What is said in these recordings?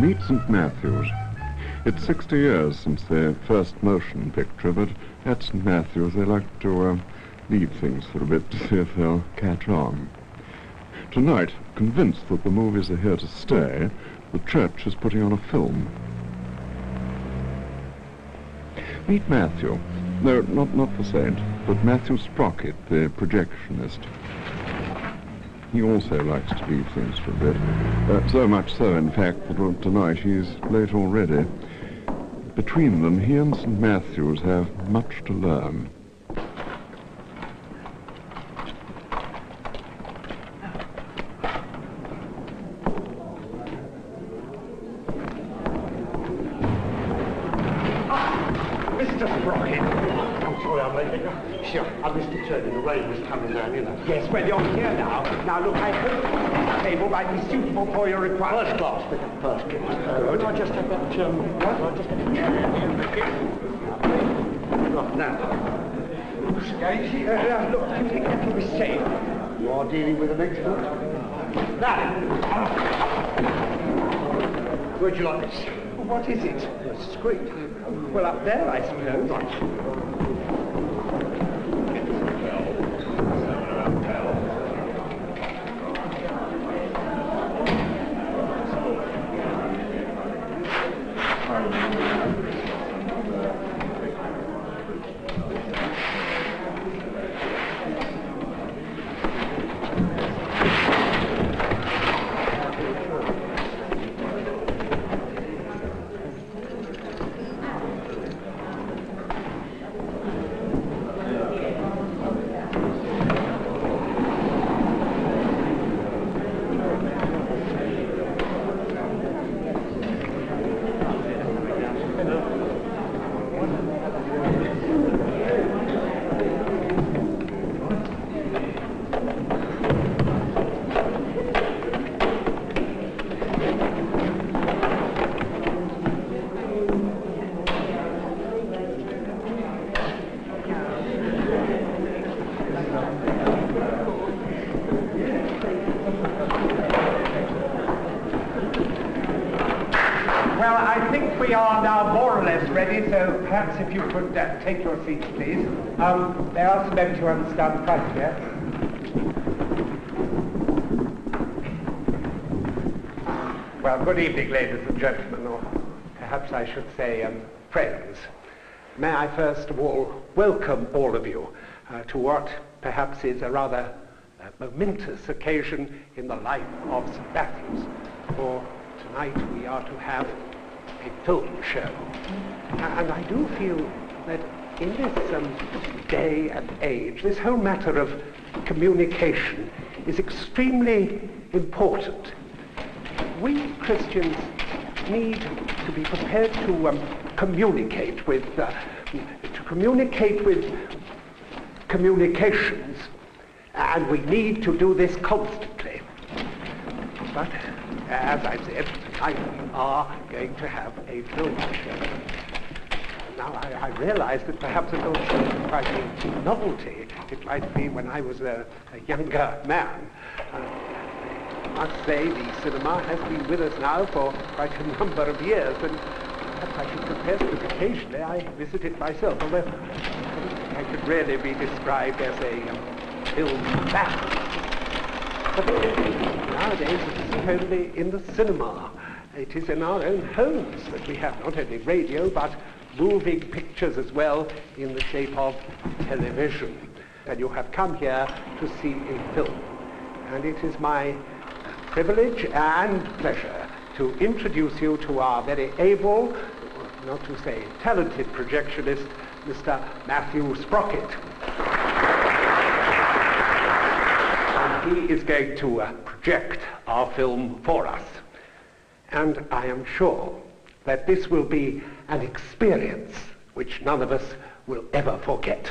Meet St. Matthew's. It's 60 years since their first motion picture, but at St. Matthew's they like to leave things for a bit to see if they'll catch on. Tonight, convinced that the movies are here to stay, the church is putting on a film. Meet Matthew. No, not the saint, but Matthew Sprocket, the projectionist. He also likes to leave things for a bit. So much so, in fact, that tonight he's late already. Between them, he and St. Matthew's have much to learn. Mr. Sprocket. I'm sorry I'm late. Sure, I missed the turn and the rain was coming down, you know. Yes, well, you're here now. Now, look, I hope this table might be suitable for your requirements. First class, first class. Good. I just have that, I just have a chair in the kitchen. Right, now. Look, do you think that will be safe? You are dealing with an expert? Now. Where'd you like this? What is it? The screen. Well, up there, I suppose. Well, I think we are now more or less ready, so perhaps if you could take your seats, please. There are some empty ones down front here. Well, good evening, ladies and gentlemen, or perhaps I should say friends. May I first of all welcome all of you to what perhaps is a rather momentous occasion in the life of St. Matthew's. For tonight we are to have a film show. And I do feel that in this day and age, this whole matter of communication is extremely important. We Christians need to be prepared to communicate with communications, and we need to do this constantly. But as I said, tonight we are going to have a film show. Now I realize that perhaps it will seem quite a novelty. It might be when I was a younger man. I must say the cinema has been with us now for quite a number of years, and perhaps I should confess that occasionally I visit it myself, although I don't think I could really be described as a film fan. But nowadays it isn't only in the cinema. It is in our own homes that we have not only radio, but moving pictures as well in the shape of television. And you have come here to see a film. And it is my privilege and pleasure to introduce you to our very able, not to say talented projectionist, Mr. Matthew Sprocket. And he is going to project our film for us. And I am sure that this will be an experience which none of us will ever forget.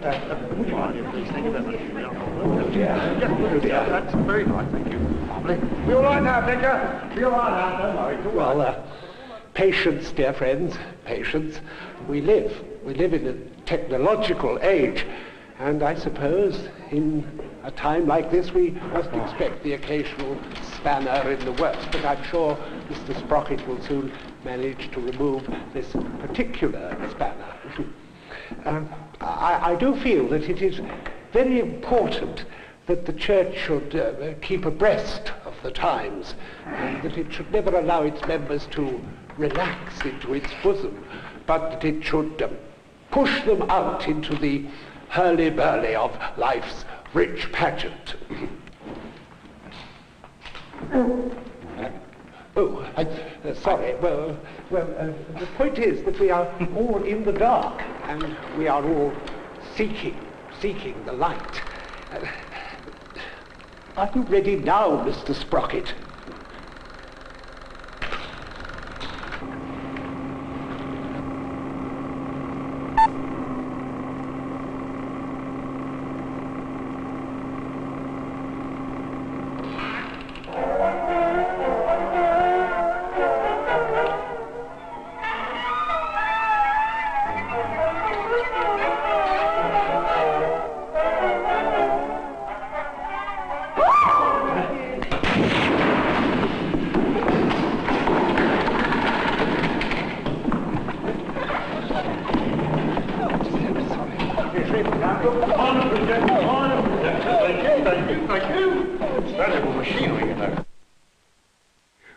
Would you mind, please? Thank you very much. That's very nice, thank you. Lovely. Be all right now, Vicar. Be all right now, don't worry. Well, patience, dear friends, patience. We live in a technological age, and I suppose in a time like this we must expect the occasional spanner in the works, but I'm sure Mr. Sprocket will soon manage to remove this particular spanner. I do feel that it is very important that the Church should keep abreast of the times, and that it should never allow its members to relax into its bosom, but that it should push them out into the hurly-burly of life's rich pageant. Sorry. Well, the point is that we are all in the dark, and we are all seeking the light. Are you ready now, Mr. Sprocket?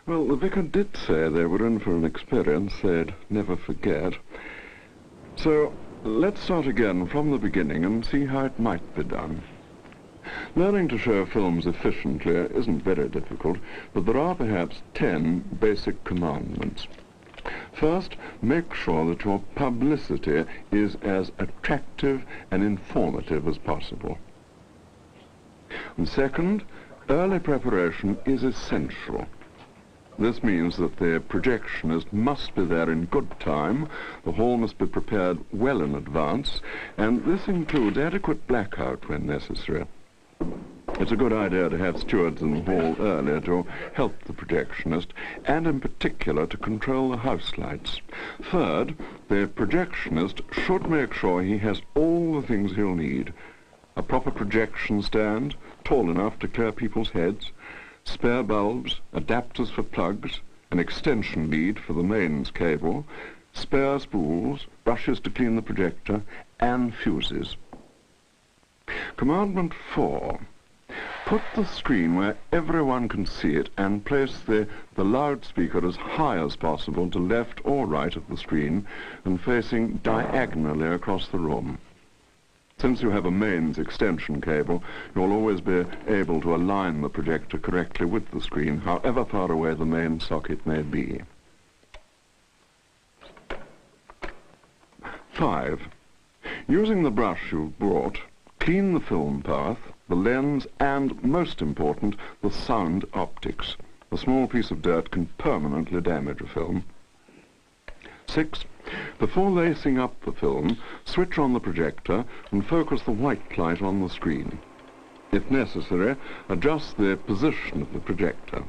Well, the vicar did say they were in for an experience they'd never forget. So let's start again from the beginning and see how it might be done. Learning to show films efficiently isn't very difficult, but there are perhaps 10 basic commandments. First, make sure that your publicity is as attractive and informative as possible. And second, early preparation is essential. This means that the projectionist must be there in good time, the hall must be prepared well in advance, and this includes adequate blackout when necessary. It's a good idea to have stewards in the hall earlier to help the projectionist, and in particular to control the house lights. Third, the projectionist should make sure he has all the things he'll need. A proper projection stand, tall enough to clear people's heads, spare bulbs, adapters for plugs, an extension lead for the mains cable, spare spools, brushes to clean the projector, and fuses. Commandment 4. Put the screen where everyone can see it and place the loudspeaker as high as possible to left or right of the screen and facing diagonally across the room. Since you have a mains extension cable, you'll always be able to align the projector correctly with the screen, however far away the main socket may be. 5. Using the brush you've brought, clean the film path, the lens, and, most important, the sound optics. A small piece of dirt can permanently damage a film. 6. Before lacing up the film, switch on the projector and focus the white light on the screen. If necessary, adjust the position of the projector.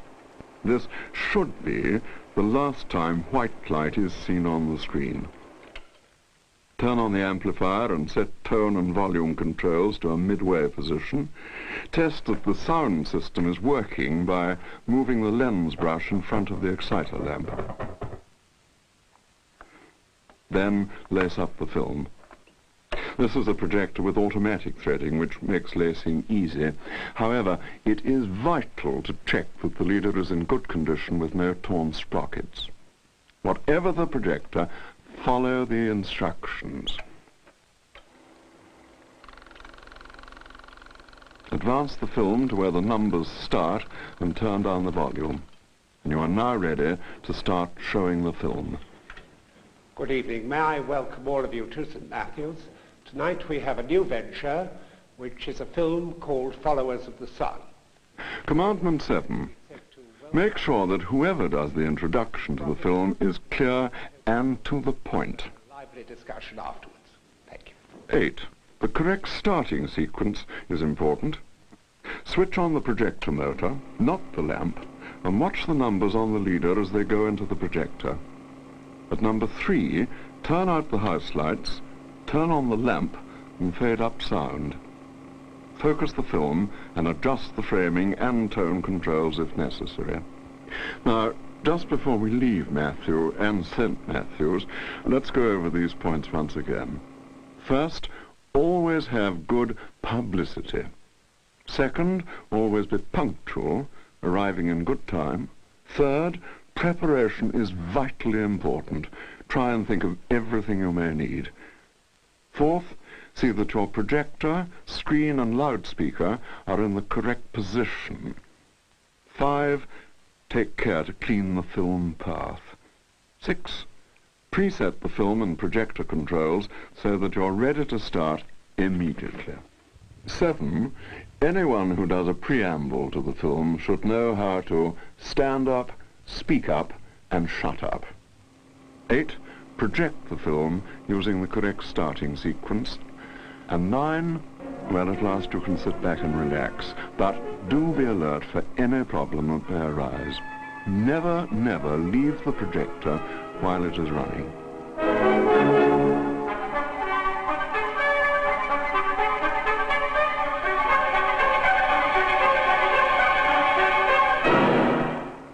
This should be the last time white light is seen on the screen. Turn on the amplifier and set tone and volume controls to a midway position. Test that the sound system is working by moving the lens brush in front of the exciter lamp. Then lace up the film. This is a projector with automatic threading, which makes lacing easy. However, it is vital to check that the leader is in good condition with no torn sprockets. Whatever the projector, follow the instructions. Advance the film to where the numbers start and turn down the volume. And you are now ready to start showing the film. Good evening. May I welcome all of you to St. Matthew's. Tonight we have a new venture, which is a film called Followers of the Sun. Commandment 7. Make sure that whoever does the introduction to the film is clear and to the point. Lively discussion afterwards. Thank you. 8. The correct starting sequence is important. Switch on the projector motor, not the lamp, and watch the numbers on the leader as they go into the projector. At number 3, turn out the house lights, turn on the lamp, and fade up sound. Focus the film and adjust the framing and tone controls if necessary. Now, just before we leave Matthew and St. Matthew's, let's go over these points once again. First, always have good publicity. Second, always be punctual, arriving in good time. Third, preparation is vitally important. Try and think of everything you may need. Fourth, see that your projector, screen and loudspeaker are in the correct position. 5, take care to clean the film path. 6, preset the film and projector controls so that you're ready to start immediately. 7, anyone who does a preamble to the film should know how to stand up, speak up, and shut up. 8, project the film using the correct starting sequence. And 9, well, at last you can sit back and relax, but do be alert for any problem that may arise. Never, never leave the projector while it is running.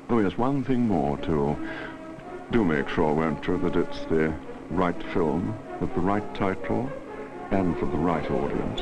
Oh yes, one thing more too. Do make sure, won't you, that it's the right film, with the right title, and for the right audience.